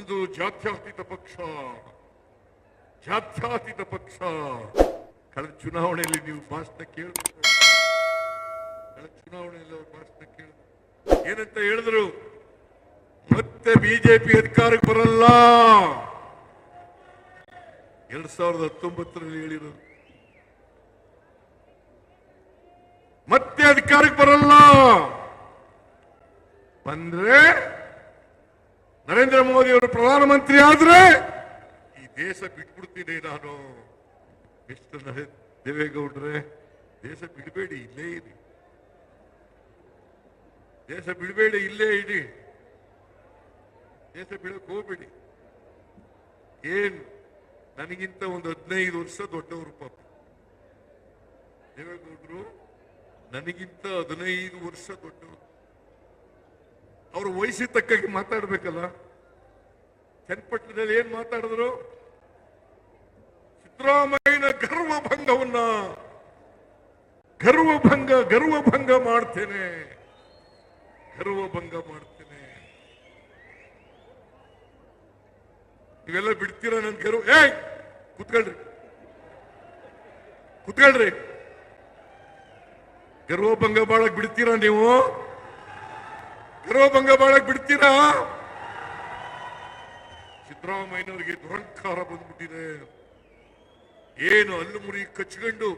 ನಮ್ದು ಜಾತ್ಯತೀತ ಪಕ್ಷ. ಕಳೆದ ಚುನಾವಣೆಯಲ್ಲಿ ನೀವು ಭಾಷಣ ಕೇಳಿದ್ರು, ಏನಂತ ಹೇಳಿದ್ರು? ಮತ್ತೆ ಬಿಜೆಪಿ ಅಧಿಕಾರಕ್ಕೆ ಬರಲ್ಲ. 2019ರಲ್ಲಿ ಹೇಳಿರೋದು ಮತ್ತೆ ಅಧಿಕಾರಕ್ಕೆ ಬರಲ್ಲ. ಬಂದ್ರೆ ನರೇಂದ್ರ ಮೋದಿ ಅವರು ಪ್ರಧಾನಮಂತ್ರಿ ಆದ್ರೆ ಈ ದೇಶ ಬಿಟ್ಬಿಡ್ತೀನಿ ನಾನು. ಮಿಸ್ಟರ್ ದೇವೇಗೌಡ್ರೆ, ದೇಶ ಬಿಡಬೇಡಿ, ಇಲ್ಲೇ ಇರಿ. ದೇಶ ಬಿಡಬೇಡಿ, ಇಲ್ಲೇ ಇಡಿ. ದೇಶ ಬಿಡಕ್ ಹೋಗ್ಬೇಡಿ. ಏನ್ ನನಗಿಂತ ಒಂದು 15 ವರ್ಷ ದೊಡ್ಡವರು ಪಾಪ ದೇವೇಗೌಡರು, ನನಗಿಂತ 15 ವರ್ಷ ದೊಡ್ಡವರು. ಅವರು ವಯಸ್ಸಿಗೆ ತಕ್ಕಾಗಿ ಮಾತಾಡ್ಬೇಕಲ್ಲ. ಚನ್ನಪಟ್ಟಣದಲ್ಲಿ ಏನ್ ಮಾತಾಡಿದ್ರು? ಸಿದ್ದರಾಮಯ್ಯನ ಗರ್ವಭಂಗ ಮಾಡ್ತೇನೆ. ನೀವೆಲ್ಲ ಬಿಡ್ತೀರಾ ನನ್ ಗರ್ವ? ಕುತ್ಕೊಳ್ರಿ. ಗರ್ವಭಂಗ ಮಾಡಕ್ ಬಿಡ್ತೀರಾ ನೀವು? ಗರ್ವಭಂಗ ಮಾಡಕ್ ಬಿಡ್ತೀರಾ? ಸಿದ್ದರಾಮಯ್ಯನವರಿಗೆ ದುರಂಕಾರ ಬಂದ್ಬಿಟ್ಟಿದೆ. ಏನು ಹಲ್ಲು ಮುರಿ ಕಚ್ಕೊಂಡು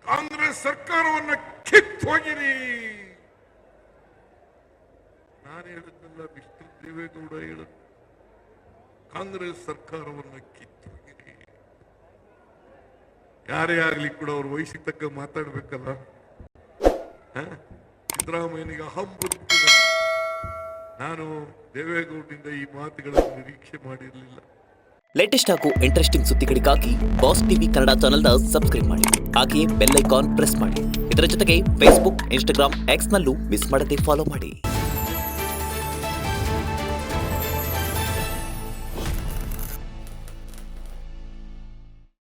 ಕಾಂಗ್ರೆಸ್ ಸರ್ಕಾರವನ್ನ ಕಿತ್ತು ಹೋಗಿರಿ. ನಾನು ಹೇಳಿದ್ನಲ್ಲ, ಮಿಸ್ಟರ್ ದೇವೇಗೌಡ ಹೇಳಿದ್, ಕಾಂಗ್ರೆಸ್ ಸರ್ಕಾರವನ್ನ ಕಿತ್ತು ಹೋಗಿರಿ. ಯಾರೇ ಆಗ್ಲಿ ಕೂಡ ಅವ್ರ ವಯಸ್ಸಿಗೆ ತಕ್ಕ ಮಾತಾಡ್ಬೇಕಲ್ಲ. ಸಿದ್ದರಾಮಯ್ಯನಿಗೆ ಅಹಂ ಬಂದ್ಬಿಟ್ಟಿದೆ. ನಾನು ದೇವೇಗೌಡರಿಂದ ಈ ಮಾತುಗಳನ್ನು ನಿರೀಕ್ಷೆ ಮಾಡಿರಲಿಲ್ಲ. ಲೇಟೆಸ್ಟ್ ಹಾಗೂ ಇಂಟ್ರೆಸ್ಟಿಂಗ್ ಸುದ್ದಿಗಳಿಗಾಗಿ ಬಾಸ್ ಟಿವಿ ಕನ್ನಡ ಚಾನೆಲ್ನ ಸಬ್ಸ್ಕ್ರೈಬ್ ಮಾಡಿ. ಹಾಗೆಯೇ ಬೆಲ್ ಐಕಾನ್ ಪ್ರೆಸ್ ಮಾಡಿ. ಇದರ ಜೊತೆಗೆ ಫೇಸ್ಬುಕ್, ಇನ್ಸ್ಟಾಗ್ರಾಮ್, ಎಕ್ಸ್ ನಲ್ಲೂ ಮಿಸ್ ಮಾಡದೆ ಫಾಲೋ ಮಾಡಿ.